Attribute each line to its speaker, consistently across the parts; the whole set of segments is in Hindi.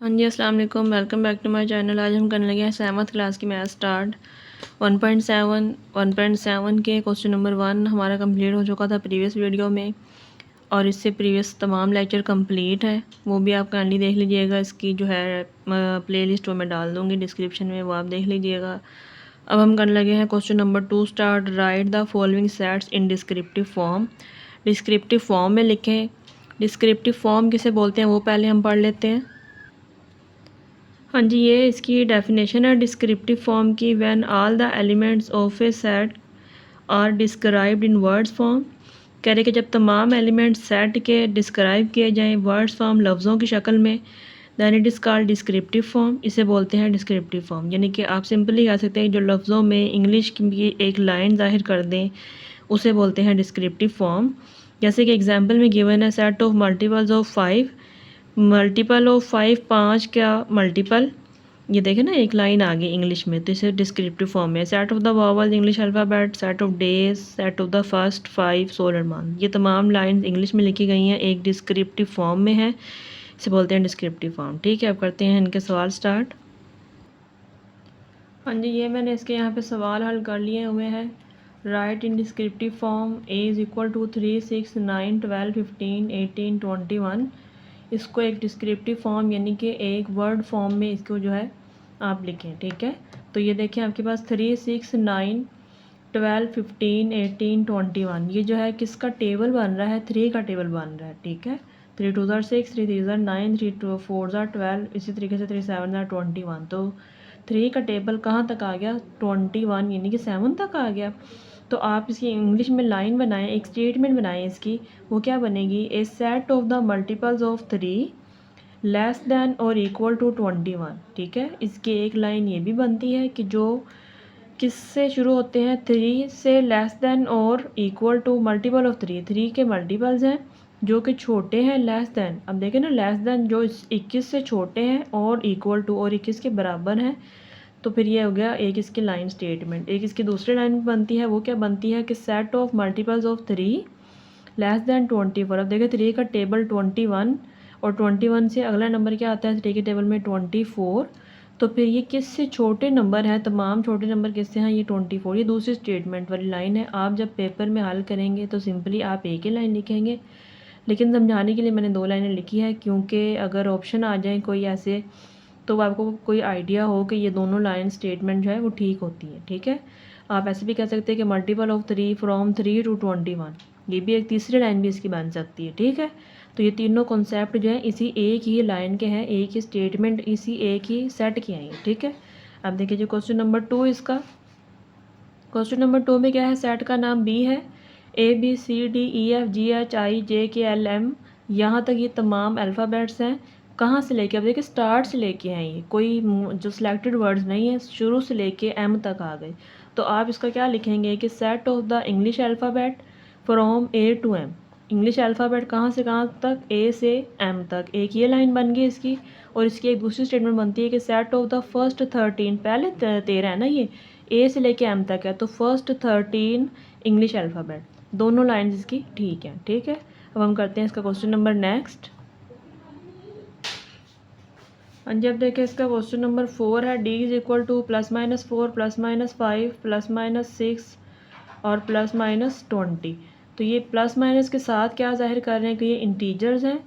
Speaker 1: हाँ जी, अस्सलाम वालेकुम। Welcome back to my channel. आज हम करने लगे हैं 7th क्लास की मैथ स्टार्ट 1.7 के क्वेश्चन नंबर 1 हमारा कंप्लीट हो चुका था प्रीवियस वीडियो में, और इससे प्रीवियस तमाम लेक्चर कंप्लीट है, वो भी आप काइंडली देख लीजिएगा। इसकी जो है प्लेलिस्ट वो मैं डाल दूँगी डिस्क्रिप्शन में, वो आप देख लीजिएगा। अब हम करने लगे हैं question number 2 start. Right the following sets in descriptive form. Descriptive form में लिखें। डिस्क्रिप्टिव फॉर्म किसे बोलते हैं वो पहले हम पढ़ लेते हैं। हाँ जी, ये इसकी डेफिनेशन है डिस्क्रिप्टिव फॉर्म की। When all the elements of a set are described in words form. कह रहे कि जब तमाम एलिमेंट्स सेट के डिस्क्राइब किए जाएं वर्ड्स फॉर्म लफ्ज़ों की शक्ल में, then it is called descriptive form. इसे बोलते हैं डिस्क्रिप्टिव फॉर्म। यानी कि आप सिंपली कह सकते हैं जो लफ्ज़ों में इंग्लिश की एक लाइन ज़ाहिर कर दें उसे बोलते हैं डिस्क्रिप्टिव फॉर्म। जैसे कि एग्जाम्पल में गिवन है set of multiples of 5। Multiple of 5 5 क्या मल्टीपल, ये देखें ना एक लाइन आ गई इंग्लिश में, तो इसे डिस्क्रिप्टिव फॉर्म में। Set of the vowels English alphabet, set of days, set of the first 5 solar month. ये तमाम लाइन इंग्लिश में लिखी गई हैं, एक डिस्क्रिप्टिव फॉर्म में है, इसे बोलते हैं डिस्क्रिप्टिव फॉर्म। ठीक है, अब करते हैं इनके सवाल स्टार्ट। हाँ जी, ये मैंने इसके यहाँ पे सवाल हल कर लिए हुए हैं। Write in descriptive form A is equal to 3 6 9 12 15 18 21। इसको एक डिस्क्रिप्टिव फॉर्म यानी कि एक वर्ड फॉर्म में इसको जो है आप लिखें। ठीक है, तो ये देखें आपके पास 3 6 9 12 15 18 21, ये जो है किसका टेबल बन रहा है, 3 का टेबल बन रहा है। ठीक है, 3 2 6 3 3 9 3 2 4 12, इसी तरीके से 3 7 21। तो 3 का टेबल कहाँ तक आ गया, 21 यानी कि 7 तक आ गया। तो आप इसकी इंग्लिश में लाइन बनाएं, एक स्टेटमेंट बनाएं इसकी। वो क्या बनेगी, a set of the multiples of 3 less than और इक्वल टू 21। ठीक है, इसकी एक लाइन ये भी बनती है कि जो किससे शुरू होते हैं, 3 से लेस दैन और इक्वल टू मल्टीपल ऑफ 3, 3 के मल्टीपल्स हैं जो कि छोटे हैं, लेस दैन। अब देखें ना, लेस दैन जो 21 से छोटे हैं और इक्वल टू और 21 के बराबर हैं। तो फिर ये हो गया एक इसकी लाइन स्टेटमेंट। एक इसकी दूसरी लाइन बनती है, वो क्या बनती है कि set of multiples of 3 less then 24। अब देखिए 3 का टेबल 21 और 21 से अगला नंबर क्या आता है 3 के टेबल में, 24। तो फिर ये किससे छोटे नंबर हैं, तमाम छोटे नंबर किससे हैं, ये 24। ये दूसरी स्टेटमेंट वाली लाइन है। आप जब पेपर में हल करेंगे तो सिंपली आप एक ही लाइन लिखेंगे, लेकिन समझाने के लिए मैंने 2 लाइनें लिखी है, क्योंकि अगर ऑप्शन आ जाए कोई ऐसे तो आपको कोई आइडिया हो कि ये दोनों लाइन स्टेटमेंट जो है वो ठीक होती है। ठीक है, आप ऐसे भी कह सकते हैं कि मल्टीपल ऑफ 3 फ्रॉम 3 टू 21, ये भी एक तीसरी लाइन भी इसकी बन सकती है। ठीक है, तो ये तीनों कॉन्सेप्ट जो है इसी एक ही लाइन के हैं, एक ही स्टेटमेंट इसी एक ही सेट के हैं। ठीक है, अब देखिए जो क्वेश्चन नंबर 2 इसका, क्वेश्चन नंबर 2 में क्या है, सेट का नाम बी है, A B C D E F G H I J K L M, यहाँ तक ये तमाम अल्फ़ाबेट्स हैं। कहाँ से लेके, अब देखिए स्टार्ट से लेके हैं, ये कोई जो सिलेक्टेड वर्ड्स नहीं है, शुरू से लेके एम तक आ गए। तो आप इसका क्या लिखेंगे कि set of the English alphabet from A to M. English alphabet कहाँ से कहाँ तक, ए से एम तक। एक ये लाइन बन गई इसकी, और इसकी एक दूसरी स्टेटमेंट बनती है कि सेट ऑफ द फर्स्ट 13, पहले 13 है ना, ये ए से लेके एम तक है, तो फर्स्ट 13 इंग्लिश अल्फ़ाबेट। दोनों लाइन्स इसकी ठीक है। ठीक है, अब हम करते हैं इसका क्वेश्चन नंबर नेक्स्ट। हाँ जी, अब देखिए इसका क्वेश्चन नंबर 4 है, डी इज़ इक्वल टू +-4 +-5 +-6 और +-20। तो ये प्लस माइनस के साथ क्या ज़ाहिर कर रहे हैं कि ये इंटीजर्स हैं,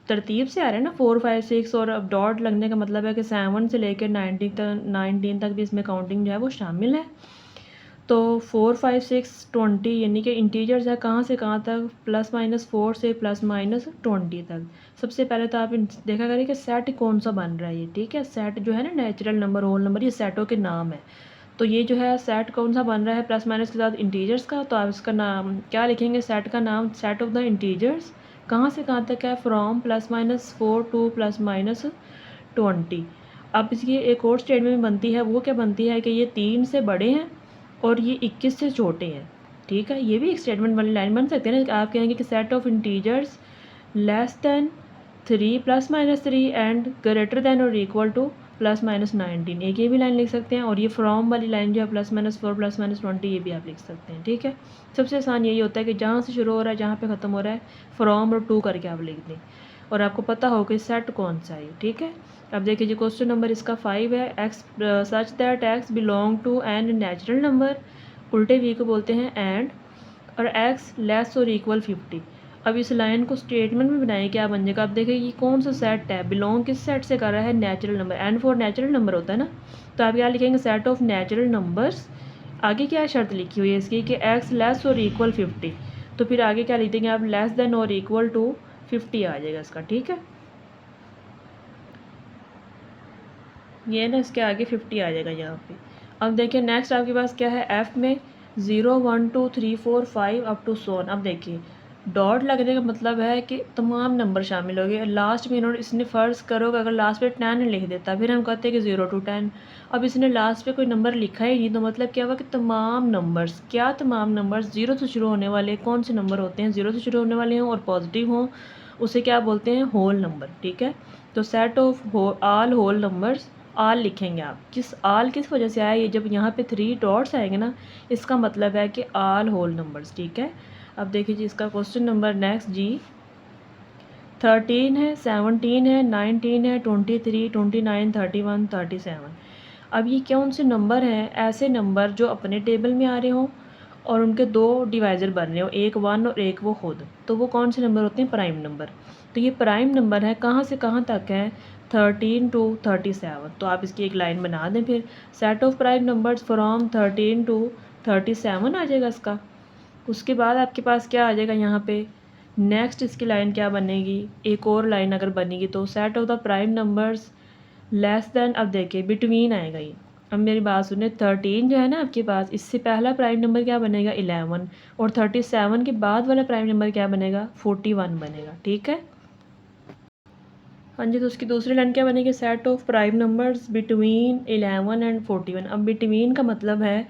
Speaker 1: तरतीब से आ रहे हैं ना 4 5 6, और अब डॉट लगने का मतलब है कि 7 से लेकर 19 तक भी इसमें काउंटिंग जो है वो शामिल है। तो 4 5 6 20 यानी कि इंटीजर्स है कहाँ से कहाँ तक, +-4 से +-20 तक। सबसे पहले तो आप देखा करें कि सेट कौन सा बन रहा है ये। ठीक है, सेट जो है ना नेचुरल नंबर, होल नंबर, ये सेटों के नाम है। तो ये जो है सेट कौन सा बन रहा है, प्लस माइनस के साथ इंटीजर्स का। तो आप इसका नाम क्या लिखेंगे, सेट का नाम सेट ऑफ द इंटीजर्स, कहाँ से कहाँ तक है, फ्रॉम +-4 टू +-20। अब इसकी एक और स्टेटमेंट बनती है, वो क्या बनती है कि ये 3 से बड़े हैं और ये 21 से छोटे हैं। ठीक है, ये भी एक स्टेटमेंट वाली लाइन बन सकती है ना। आप कहेंगे कि set of integers less than 3 +-3 and greater than और इक्वल टू +-19। एक ये भी लाइन लिख सकते हैं, और ये फ्रॉम वाली लाइन जो है +-4 +-20, ये भी आप लिख सकते हैं। ठीक है, सबसे आसान यही होता है कि जहाँ से शुरू हो रहा है जहाँ पे ख़त्म हो रहा है फ्रॉम और टू करके आप लिख दें। और आपको पता हो कि सेट कौन सा है, ठीक है। अब देखिए जी क्वेश्चन नंबर इसका 5 है, x such that x belong to N natural number, उल्टे वी को बोलते हैं एंड, और एक्स लेस और इक्वल 50। अब इस लाइन को स्टेटमेंट में बनाएं, क्या बन जाएगा। अब देखिए ये कौन सा सेट है, बिलोंग किस सेट से कर रहा है, natural number, N for natural number होता है ना, तो आप क्या लिखेंगे, सेट ऑफ नेचुरल नंबर्स। आगे क्या शर्त लिखी हुई है इसकी कि एक्स लेस और इक्वल 50, तो फिर आगे क्या लिख देंगे आप, लेस देन और इक्वल टू 50 आ जाएगा इसका, ठीक है। ये ना इसके आगे 50 आ जाएगा यहाँ पे। अब देखिए नेक्स्ट आपके पास क्या है, एफ में 0 1 2 3 4 5 अप टू सोन। अब देखिए डॉट लगने का मतलब है कि तमाम नंबर शामिल हो गए। लास्ट में इन्होंने इसने फ़र्ज़ करो कि अगर लास्ट पे 10 लिख देता, फिर हम कहते हैं कि 0 to 10। अब इसने लास्ट पे कोई नंबर लिखा ही नहीं, तो मतलब क्या हुआ कि तमाम नंबर्स, क्या तमाम नंबर्स ज़ीरो से शुरू होने वाले कौन से नंबर होते हैं, ज़ीरो से शुरू होने वाले हों और पॉजिटिव हों, उसे क्या बोलते हैं, होल नंबर, ठीक है। तो set of all whole numbers, all लिखेंगे आप, आल किस वजह से आया, ये जब यहाँ पे 3 डॉट्स आएंगे ना, इसका मतलब है कि आल होल नंबर्स, ठीक है। अब देखिए जी इसका क्वेश्चन नंबर नेक्स्ट जी 13 है, 17 है, 19 है, 23, 29, 31, 37। अब ये कौन से नंबर हैं, ऐसे नंबर जो अपने टेबल में आ रहे हों और उनके दो डिवाइज़र बन रहे हो, एक 1 और एक वो खुद, तो वो कौन से नंबर होते हैं, प्राइम नंबर। तो ये प्राइम नंबर है, कहाँ से कहाँ तक है, 13 to 37। तो आप इसकी एक लाइन बना दें, फिर set of prime numbers from 13 to 37 आ जाएगा इसका। उसके बाद आपके पास क्या आ जाएगा यहाँ पे, नेक्स्ट इसकी लाइन क्या बनेगी, एक और लाइन अगर बनेगी तो set of the prime numbers less than, अब देखिए बिटवीन आएगा ये। अब मेरी बात सुने, 13 जो है ना आपके पास, इससे पहला प्राइम नंबर क्या बनेगा, 11, और 37 के बाद वाला प्राइम नंबर क्या बनेगा, 41 बनेगा, ठीक है। हाँ जी, तो उसकी दूसरी लाइन क्या बनेगी, set of prime numbers between 11 and 41। अब बिटवीन का मतलब है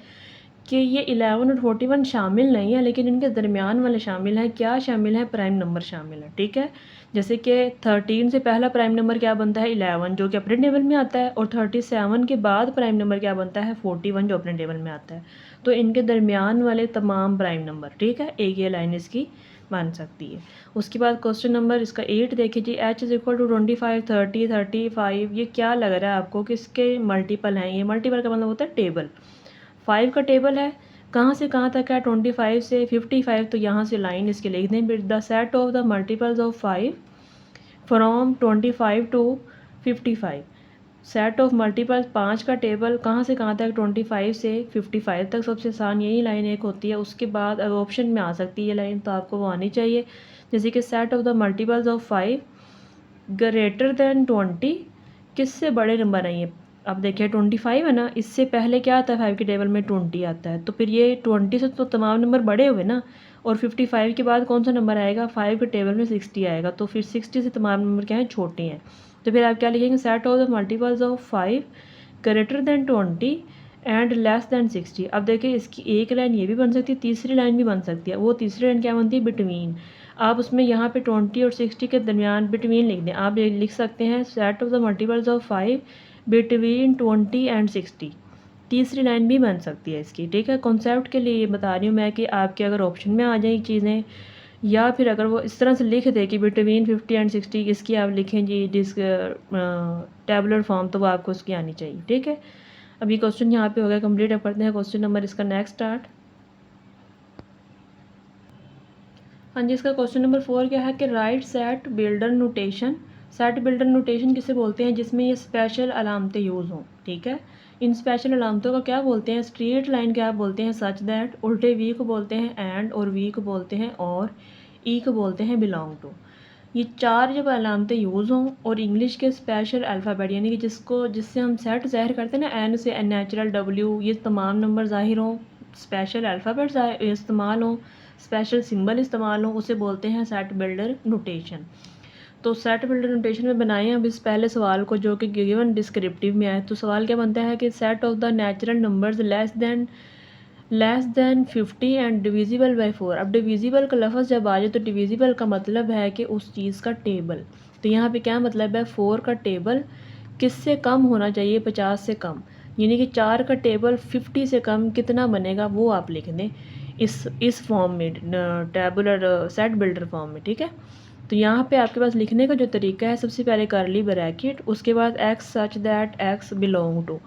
Speaker 1: कि ये 11 और 41 शामिल नहीं है, लेकिन इनके दरमियान वाले शामिल हैं, क्या शामिल है, प्राइम नंबर शामिल है, ठीक है। जैसे कि 13 से पहला प्राइम नंबर क्या बनता है, 11 जो कि अपने टेबल में आता है, और 37 के बाद प्राइम नंबर क्या बनता है, 41 जो अपने टेबल में आता है। तो इनके दरमियान वाले तमाम प्राइम नंबर, ठीक है, एक ये लाइन इसकी बन सकती है। उसके बाद क्वेश्चन नंबर इसका 8 देखिए जी, h इज़ इक्वल टू 25, 30, 35। ये क्या लग रहा है आपको कि इसके मल्टीपल हैं, ये मल्टीपल का मतलब होता है टेबल। 5 का टेबल है, कहाँ से कहाँ तक है, 25 से 55, तो यहाँ से लाइन इसके लिख दें, फिर the set of the multiples of 5 from 25 to 55। Set of multiples 5 का टेबल कहाँ से कहाँ तक, 25 से 55 तक। सबसे आसान यही लाइन एक होती है। उसके बाद अब ऑप्शन में आ सकती है ये लाइन, तो आपको वो आनी चाहिए, जैसे कि set of the multiples of 5 greater than 20, किससे बड़े नंबर हैं ये। अब देखिए 25 है ना, इससे पहले क्या आता है, 5 के टेबल में 20 आता है, तो फिर ये 20 से तो तमाम नंबर बड़े हुए ना, और 55 के बाद कौन सा नंबर आएगा, 5 के टेबल में 60 आएगा, तो फिर 60 से तमाम नंबर क्या हैं, छोटे हैं। तो फिर आप क्या लिखेंगे, set of the multiples of 5 greater than 20 and less than 60। अब देखिए इसकी एक लाइन ये भी बन सकती है, तीसरी लाइन भी बन सकती है। वो तीसरी लाइन क्या बनती है, बिटवीन। आप उसमें यहाँ पे 20 और 60 के दरमियान बिटवीन लिख दें। आप लिख सकते हैं set of the multiples of 5 between 20 and 60। तीसरी लाइन भी बन सकती है इसकी, ठीक है। कॉन्सेप्ट के लिए ये बता रही हूँ मैं कि आपके अगर ऑप्शन में आ जाएगी चीज़ें, या फिर अगर वो इस तरह से लिख दे कि बिटवीन 50 एंड 60, इसकी आप लिखें जी टैबुलर फॉर्म, तो वो आपको उसकी आनी चाहिए, ठीक है। अभी क्वेश्चन यहाँ पे हो गया कंप्लीट। अब करते हैं क्वेश्चन नंबर इसका नेक्स्ट स्टार्ट। हाँ जी, इसका क्वेश्चन नंबर 4 क्या है कि right set builder notation. Set builder notation किसे बोलते हैं, जिसमें ये स्पेशल अलामतें यूज़ हों, ठीक है। इन स्पेशल अलामतों को क्या बोलते हैं, स्ट्रेट लाइन क्या बोलते हैं, सच दैट, उल्टे वी को बोलते हैं एंड, और वी को बोलते हैं और, ई को बोलते हैं बिलोंग टू। ये चार जब अलामतें यूज़ हों और इंग्लिश के स्पेशल अल्फ़ाबेट, यानी कि जिससे हम सेट ज़ाहिर करते हैं ना, एन से नेचुरल डब्ल्यू, ये तमाम नंबर ज़ाहिर हों, स्पेशल अल्फ़ाबेट इस्तेमाल हों, स्पेशल सिंबल इस्तेमाल हों, उसे बोलते हैं सेट बिल्डर नोटेशन। तो सेट बिल्डर नोटेशन में बनाएं अब इस पहले सवाल को, जो कि गिवन डिस्क्रिप्टिव में आए। तो सवाल क्या बनता है कि set of the natural numbers less than 50 and divisible by 4। अब डिविजिबल का लफ्ज़ जब आ जाए तो डिविजिबल का मतलब है कि उस चीज़ का टेबल। तो यहाँ पे क्या मतलब है, 4 का टेबल किससे कम होना चाहिए, 50 से कम, यानी कि 4 का टेबल 50 से कम कितना बनेगा, वो आप लिख दें इस फॉर्म में, टेबुलर सेट बिल्डर फॉर्म में, ठीक है। तो यहाँ पे आपके पास लिखने का जो तरीका है, सबसे पहले करली ब्रैकेट, उसके बाद x such that x belong to.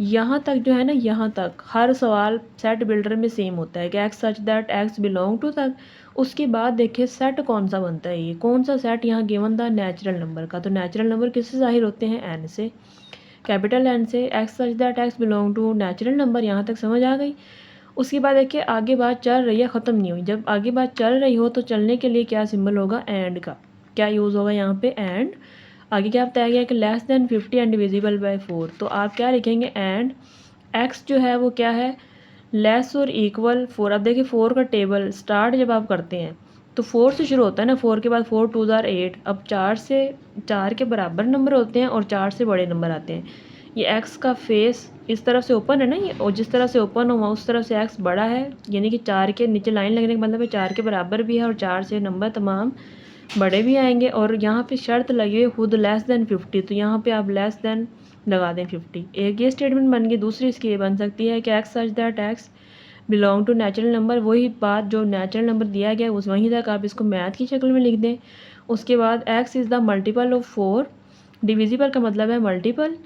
Speaker 1: यहाँ तक जो है ना, यहाँ तक हर सवाल सेट बिल्डर में सेम होता है कि x such that x belong to तक। उसके बाद देखिए सेट कौन सा बनता है, ये कौन सा सेट यहाँ गिवन था, नेचुरल नंबर का। तो नेचुरल नंबर किससे ज़ाहिर होते हैं, एन से, कैपिटल एन से। X such that x belong to natural number, यहाँ तक समझ आ गई। उसके बाद देखिए आगे बात चल रही है, ख़त्म नहीं हुई। जब आगे बात चल रही हो तो चलने के लिए क्या सिंबल होगा, एंड का। क्या यूज़ होगा यहाँ पे, एंड। आगे क्या बताया गया कि less than 50 and divisible by 4, तो आप क्या लिखेंगे, एंड एक्स जो है वो क्या है, लेस और इक्वल 4। अब देखिए 4 का टेबल स्टार्ट जब आप करते हैं तो 4 से शुरू होता है ना, 4 के बाद 4 2 ज़ार 8। अब 4 से 4 के बराबर नंबर होते हैं और 4 से बड़े नंबर आते हैं। ये एक्स का फेस इस तरफ से ओपन है ना ये, और जिस तरफ से ओपन हुआ उस तरफ से एक्स बड़ा है, यानी कि 4 के नीचे लाइन लगने का मतलब है 4 के बराबर भी है और 4 से नंबर तमाम बड़े भी आएंगे। और यहाँ पे शर्त लगी हुई खुद लेस देन 50, तो यहाँ पे आप लेस देन लगा दें 50। एक ये स्टेटमेंट बन गई। दूसरी इसकी ये बन सकती है कि x such that x belong to natural number, वही बात जो नेचुरल नंबर दिया गया उस वहीं तक आप इसको मैथ की शक्ल में लिख दें। उसके बाद x is the multiple of 4, divisible का मतलब है मल्टीपल,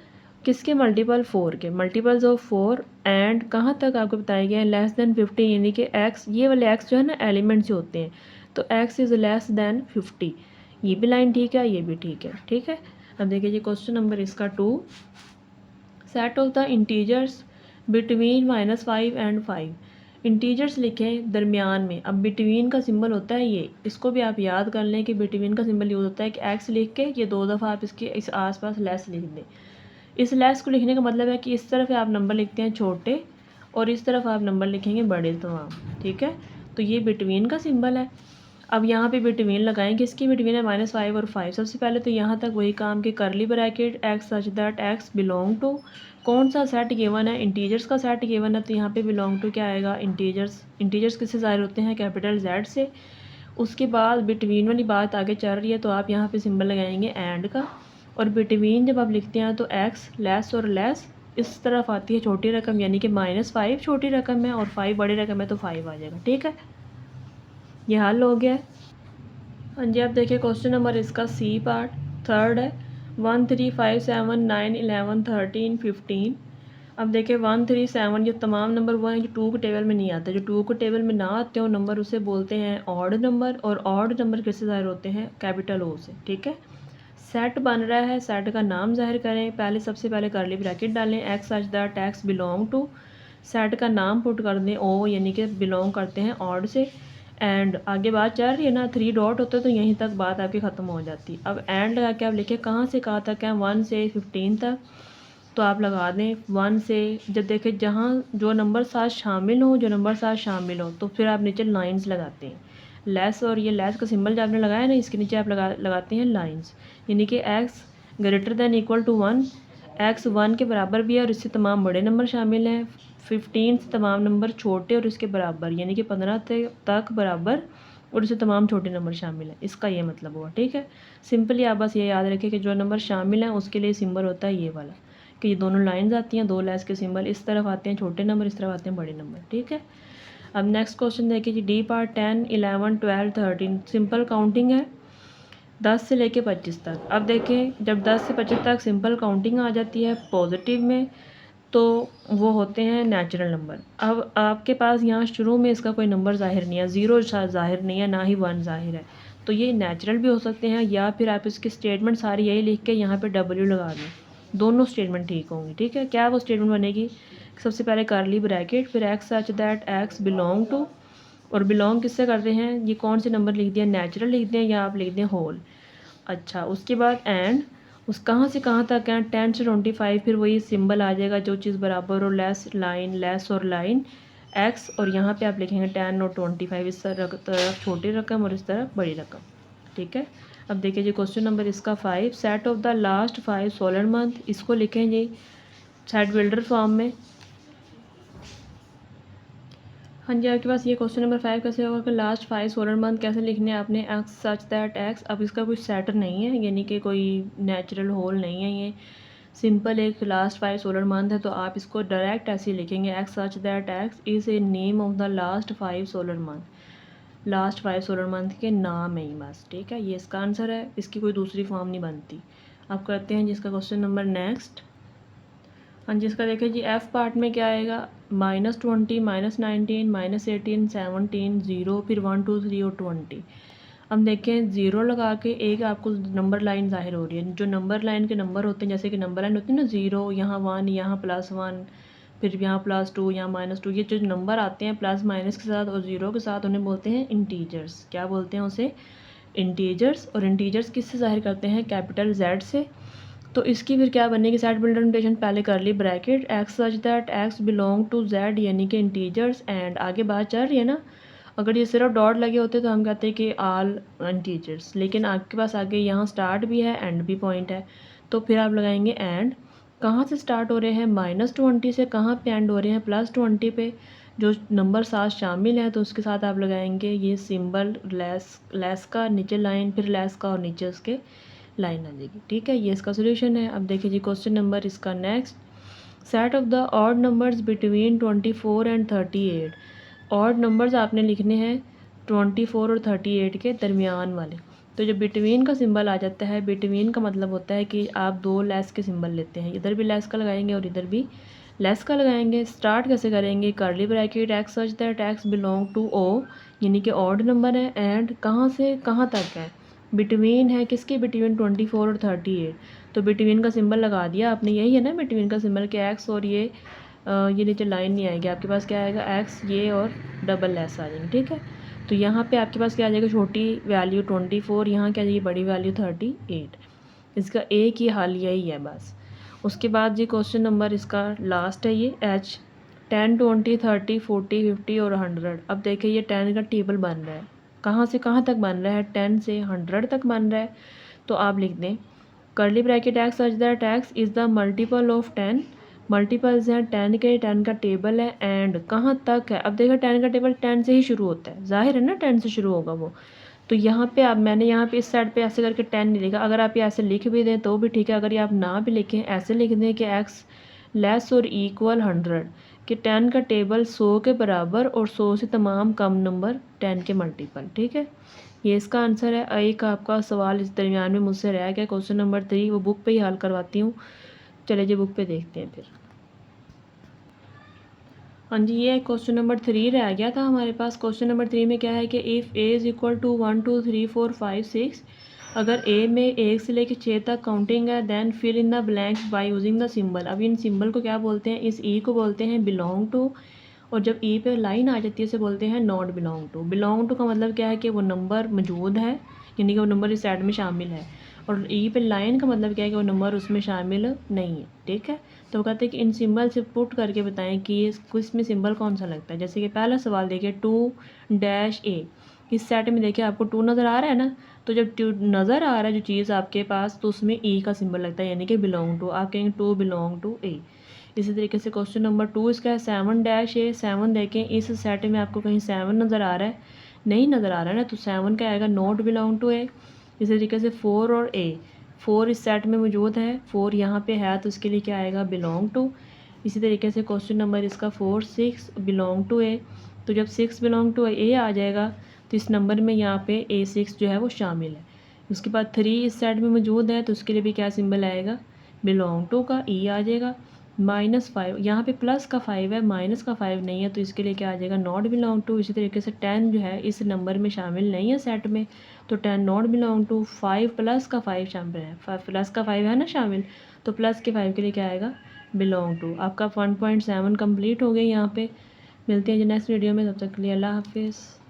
Speaker 1: किसके मल्टीपल, 4 के, मल्टीपल्स ऑफ 4। एंड कहाँ तक आपको बताया गया है, लेस देन 50, यानी कि एक्स, ये वाले एक्स जो है ना एलिमेंट से होते हैं, तो एक्स इज़ लेस देन 50। ये भी लाइन ठीक है, ये भी ठीक है, ठीक है। अब देखिए जी क्वेश्चन नंबर इसका 2, set of the integers between -5 and 5। Integers लिखें दरमियान में। अब बिटवीन का सिंबल होता है ये, इसको भी आप याद कर लें कि बिटवीन का सिंबल यूज़ होता है कि एक्स लिख के ये 2 दफ़ा आप इसके इस आसपास लेस लिख दें। इस लेस को लिखने का मतलब है कि इस तरफ आप नंबर लिखते हैं छोटे और इस तरफ आप नंबर लिखेंगे बड़े तमाम, ठीक है। तो ये बिटवीन का सिंबल है। अब यहाँ पे बिटवीन लगाएंगे, इसकी बिटवीन है -5 और 5। सबसे पहले तो यहाँ तक वही काम कि curly bracket x such that x belong to, कौन सा सेट गिवन है, इंटीजर्स का सेट गिवन है, तो यहाँ पे बिलोंग टू क्या आएगा, इंटीजर्स। इंटीजर्स किससे ज़ाहिर होते हैं, कैपिटल जेड से। उसके बाद बिटवीन वाली बात आगे चल रही है तो आप यहाँ पे सिंबल लगाएंगे एंड का। और बिटवीन जब आप लिखते हैं तो एक्स लेस और लेस इस तरफ आती है छोटी रकम, यानी कि -5 छोटी रकम है और 5 बड़ी रकम है, तो 5 आ जाएगा, ठीक है। ये हल हो गया है। हाँ जी, आप देखिए क्वेश्चन नंबर इसका सी पार्ट, थर्ड है। 1 3 5 7 9 11 13 15। अब देखिए 1 3 7 ये तमाम नंबर वो हैं जो 2 के टेबल में नहीं आते। जो 2 के टेबल में ना आते हो नंबर उसे बोलते हैं ऑड नंबर, और ऑड नंबर किससे ज़ाहिर होते हैं, कैपिटल ओ से, ठीक है। सेट बन रहा है, सेट का नाम ज़ाहिर करें। पहले सबसे पहले करली ब्रैकेट डालें, x such that x belong to, set का नाम पुट कर दें ओ, यानी कि बिलोंग करते हैं ऑड से। एंड आगे बात चल रही है ना, 3 डॉट होता है तो यहीं तक बात आपकी ख़त्म हो जाती। अब एंड लगा के आप लिखें कहाँ से कहाँ तक है, 1 से 15 तक। तो आप लगा दें 1 से, जब देखें जहाँ जो नंबर साथ शामिल हो, जो नंबर साथ शामिल हो, तो फिर आप नीचे लाइंस लगाते हैं। लेस, और ये लेस का सिंबल जो आपने लगाया ना इसके नीचे आप लगाते हैं लाइंस, यानी कि x greater than equal to 1, x 1 के बराबर भी है और इससे तमाम बड़े नंबर शामिल हैं। 15 से तमाम नंबर छोटे और इसके बराबर, यानी कि 15 तक बराबर और इससे तमाम छोटे नंबर शामिल हैं। इसका ये मतलब हुआ, ठीक है। सिंपली आप बस ये याद रखें कि जो नंबर शामिल हैं उसके लिए सिंबल होता है ये वाला, कि ये दोनों लाइंस आती हैं, 2 लेस के सिंबल, इस तरफ आते हैं छोटे नंबर, इस तरफ आते हैं बड़े नंबर, ठीक है। अब नेक्स्ट क्वेश्चन देखिए जी, डी पार्ट 10 11 12 13। सिंपल काउंटिंग है 10 से लेके 25 तक। अब देखें जब 10 से 25 तक सिंपल काउंटिंग आ जाती है पॉजिटिव में, तो वो होते हैं नेचुरल नंबर। अब आपके पास यहाँ शुरू में इसका कोई नंबर ज़ाहिर नहीं है, 0 ज़ाहिर नहीं है, ना ही 1 ज़ाहिर है, तो ये नेचुरल भी हो सकते हैं, या फिर आप इसकी स्टेटमेंट सारी यही लिख के यहाँ पे W लगा दें, दोनों स्टेटमेंट ठीक होंगी, ठीक है। क्या वो स्टेटमेंट बनेगी, सबसे पहले करली ब्रैकेट, फिर x such that x belong to, और बिलोंग किससे करते हैं, ये कौन से नंबर लिख दिया, नेचुरल लिख दें या आप लिख दें होल। अच्छा, उसके बाद एंड, उस कहाँ से कहाँ तक है, 10 से 25, फिर वही सिंबल आ जाएगा जो चीज़ बराबर और लेस लाइन, लेस और लाइन एक्स, और यहाँ पे आप लिखेंगे 10 और 25, इस तरफ छोटी रकम और इस तरफ बड़ी रकम, ठीक है। अब देखिए जी क्वेश्चन नंबर इसका 5, set of the last 5 solar month, इसको लिखें जी सेट बिल्डर फॉर्म में। हाँ जी, आपके पास ये क्वेश्चन नंबर 5 कैसे होगा कि लास्ट 5 सोलर मंथ कैसे लिखने हैं आपने, एक्स सच दैट एक्स। अब इसका कोई सेट नहीं है, यानी कि कोई नेचुरल होल नहीं है, ये सिंपल एक लास्ट 5 सोलर मंथ है, तो आप इसको डायरेक्ट ऐसे ही लिखेंगे, x such that x is a name of the last 5 solar month. Last 5 solar month के नाम है ही बस, ठीक है। ये इसका आंसर है, इसकी कोई दूसरी फॉर्म नहीं बनती। अब करते हैं जिसका क्वेश्चन नंबर नेक्स्ट। हाँ जी, इसका देखिए जी एफ पार्ट में क्या आएगा, -20, -19, -18, 17, 0, फिर 1 2 3 और 20। अब देखें 0 लगा के एक आपको नंबर लाइन ज़ाहिर हो रही है। जो नंबर लाइन के नंबर होते हैं, जैसे कि नंबर लाइन होती है ना 0, यहाँ 1, यहाँ +1, फिर यहाँ +2, यहाँ -2, ये जो नंबर आते हैं प्लस माइनस के साथ और ज़ीरो के साथ, उन्हें बोलते हैं इंटीजर्स। क्या बोलते हैं उसे, इंटीजर्स। और इंटीजर्स किससे ज़ाहिर करते हैं, कैपिटल Z से। तो इसकी फिर क्या बनेगी, सेट बिल्डर नोटेशन, पहले कर ली bracket x such that x belong to Z, यानी कि इंटीजर्स, एंड आगे बात चल रही है ना। अगर ये सिर्फ डॉट लगे होते तो हम कहते हैं कि ऑल इंटीजर्स, लेकिन आपके पास आगे यहाँ स्टार्ट भी है एंड भी पॉइंट है, तो फिर आप लगाएंगे एंड। कहाँ से स्टार्ट हो रहे हैं, -20 से, कहाँ पे एंड हो रहे हैं, +20 पे। जो नंबर साथ शामिल है तो उसके साथ आप लगाएंगे ये सिंबल लेस का, नीचे लाइन, फिर लेस का और नीचे उसके लाइन आ जाएगी, ठीक है। ये इसका सोल्यूशन है। अब देखिए जी क्वेश्चन नंबर इसका next, set of the odd numbers between 24 and 38। Odd numbers आपने लिखने हैं 24 और 38 के दरमियान वाले। तो जो बिटवीन का सिंबल आ जाता है, बिटवीन का मतलब होता है कि आप दो लेस के सिंबल लेते हैं, इधर भी लेस का लगाएंगे और इधर भी लेस का लगाएंगे। स्टार्ट कैसे करेंगे, curly bracket x such that x belong to O, यानी कि ऑड नंबर है, एंड कहाँ से कहाँ तक है, बिटवीन है, किसके, बिटवीन 24 और 38। तो बिटवीन का सिंबल लगा दिया आपने, यही है ना बिटवीन का सिंबल, कि एक्स और ये नीचे लाइन नहीं आएगी आपके पास, क्या आएगा, एक्स ये और डबल लेस आ जाएंगे, ठीक है। तो यहाँ पे आपके पास क्या आ जाएगा, छोटी वैल्यू 24, यहाँ क्या आ जाएगी, बड़ी वैल्यू 38। इसका एक ही हल यही है बस। उसके बाद जी क्वेश्चन नंबर इसका लास्ट है ये H, 10 20 30 40 50 और 100। अब देखिए ये 10 का टेबल बन रहा है, कहाँ से कहाँ तक बन रहा है, 10 से 100 तक बन रहा है। तो आप लिख दें curly bracket x such that x is the multiple of 10। Multiples हैं 10 के, 10 का टेबल है, एंड कहाँ तक है। अब देखो 10 का टेबल 10 से ही शुरू होता है, जाहिर है ना 10 से शुरू होगा वो। तो यहाँ पे आप, मैंने यहाँ पे इस साइड पे ऐसे करके 10 नहीं लिखा, अगर आप ये ऐसे लिख भी दें तो भी ठीक है, अगर ये आप ना भी लिखें, ऐसे लिख दें कि एक्स लेस और इक्वल 100, कि 10 का टेबल 100 के बराबर और 100 से तमाम कम नंबर 10 के मल्टीपल, ठीक है। ये इसका आंसर है। एक आपका सवाल इस दरमियान में मुझसे रह गया, क्वेश्चन नंबर 3, वो बुक पे ही हल करवाती हूँ। चले जी बुक पे देखते हैं फिर। हाँ जी, ये क्वेश्चन नंबर 3 रह गया था हमारे पास। क्वेश्चन नंबर 3 में क्या है कि if A is equal to 1 2 3 4 5 6, अगर ए में 1 से लेकर 6 तक काउंटिंग है, then fill in the blanks by using the symbol. अब इन सिंबल को क्या बोलते हैं, इस ई को बोलते हैं बिलोंग टू, और जब ई पे लाइन आ जाती है इसे बोलते हैं not belong to. Belong to का मतलब क्या है कि वो नंबर मौजूद है, यानी कि वो नंबर इस सेट में शामिल है, और ई पे लाइन का मतलब क्या है कि वो नंबर उसमें शामिल नहीं है, ठीक है। तो वो कहते हैं कि इन सिंबल से पुट करके बताएं कि इसमें सिंबल कौन सा लगता है। जैसे कि पहला सवाल देखिए 2-A, इस सेट में देखिए आपको 2 नज़र आ रहा है ना, तो जब 2 नज़र आ रहा है जो चीज़ आपके पास, तो उसमें ई का सिंबल लगता है, यानी कि बिलोंग टू। आप कहेंगे 2 बिलोंग टू ए। इसी तरीके से क्वेश्चन नंबर 2 इसका है 7-A। 7 देखें, इस सेट में आपको कहीं 7 नज़र आ रहा है, नहीं नज़र आ रहा है ना, तो 7 का आएगा नॉट बिलोंग टू ए। इसी तरीके से 4 और ए, 4 इस सेट में मौजूद है, 4 यहाँ पे है, तो इसके लिए क्या आएगा, बिलोंग टू। इसी तरीके से क्वेश्चन नंबर इसका 4-6 बिलोंग टू ए। तो जब 6 बिलोंग टू ए आ जाएगा तो इस नंबर में यहाँ पे A6 जो है वो शामिल है। उसके बाद 3 इस सेट में मौजूद है, तो उसके लिए भी क्या सिंबल आएगा, बिलोंग टू का ई आ जाएगा। -5, यहाँ पे प्लस का 5 है, माइनस का 5 नहीं है, तो इसके लिए क्या आ जाएगा, नॉट बिलोंग टू। इसी तरीके से 10 जो है इस नंबर में शामिल नहीं है सेट में, तो 10 नॉट बिलोंग टू। 5 प्लस का 5 शामिल है, 5 प्लस का 5 है ना शामिल, तो प्लस के 5 के लिए क्या आएगा, बिलोंग टू। आपका 1.7 कंप्लीट हो गई यहाँ पे। मिलते हैं जो नेक्स्ट वीडियो में, तब तक के लिए अल्लाह हाफिज़।